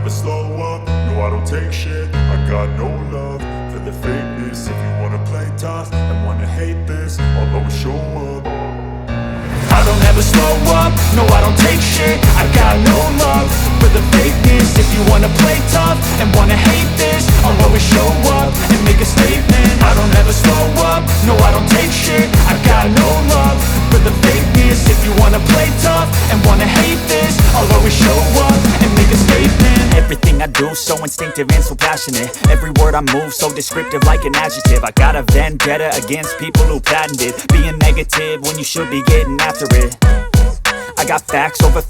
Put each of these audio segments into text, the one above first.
never slow up, no I don't take shit. I got no love for the fakeness. If you wanna play tough and wanna hate this, I'll always show up. I don't ever slow up, no I don't take shit. I got no love for the fakeness. If you wanna play tough and wanna hate this, I'll always show up and make a statement. I don't ever slow up, no I don't take shit. I got no love for the fakeness. If you wanna play tough and wanna hate this, I'll always show up and make a statement. Everything I do so instinctive and so passionate. Every word I move so descriptive like an adjective. I got a vendetta against people who patented being negative when you should be getting after it. I got facts over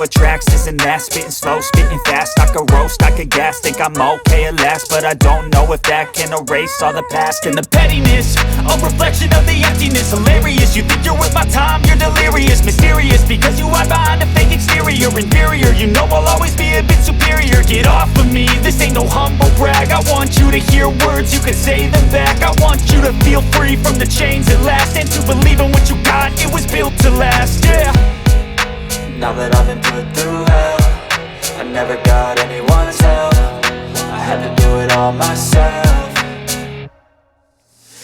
tracks, this and that. Spitting slow, spitting fast. I could roast, I could gas. Think I'm okay at last, but I don't know if that can erase all the past. And the pettiness, a reflection of the emptiness. Hilarious, you think you're worth my time, you're delirious. Mysterious, because you hide behind a fake exterior. Inferior, you know I'll always be a bit superior. Get off of me, this ain't no humble brag. I want you to hear words, you can say them back. I want you to feel free from the chains at last, and to believe in what you got, it was built to last, yeah. Now that I've been put through hell, I never got anyone's help. I had to do it all myself.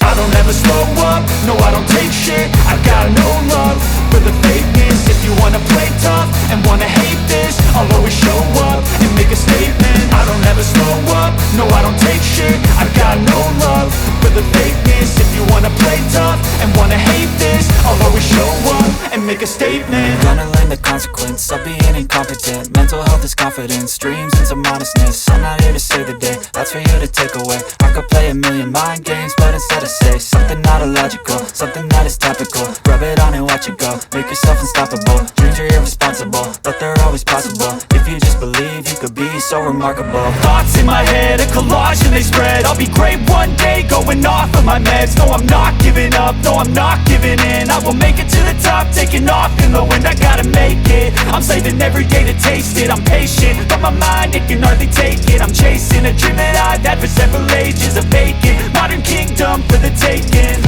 I don't ever slow up, no I don't take shit. I got no love for the fakeness. If you wanna play tough and wanna hate this, I'll always show up and make a statement. I don't ever slow up, no I don't take shit. I got no love for the fakeness. If you wanna play tough and wanna hate this, I'll always show up and make a statement. Gonna learn the consequence of being incompetent. Mental health is confidence, dreams and some modestness. I'm not here to save the day, that's for you to take away. I could play a million mind games, but instead I say something not illogical, something that is topical. Rub it on and watch it go, make yourself unstoppable. Dreams are irresponsible, but they're always possible. If you just believe, you could be so remarkable. Thoughts in my head, a collage and they spread. I'll be great one day, going off of my meds. No, I'm not giving up, no, I'm not giving in. I will make it to the top, taking off in the wind. I gotta make it, I'm saving every day to taste it. I'm patient, but my mind, it can hardly take it. I'm chasing a dream that I've had for several ages. A vacant, modern kingdom for the taking.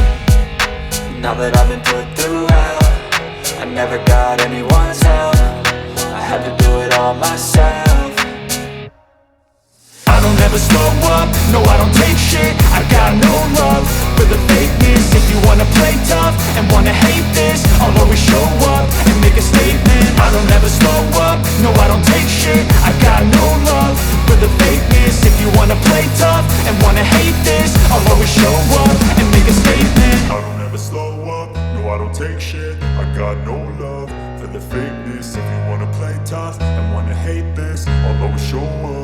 Now that I've been put through hell, I never got anyone's help. I had to do it all myself. I don't ever slow up, no I don't take shit. I got no love for the fakeness. If you wanna play tough and wanna hate this, I'll always show up and make a statement. I don't ever slow up, no I don't take shit. I got no love for the fakeness. If you wanna play tough and wanna hate this, I'll always show up and make a statement. I don't ever slow up, no I don't take shit. I got no love for the fakeness. If you wanna play tough and wanna hate this, I'll always show up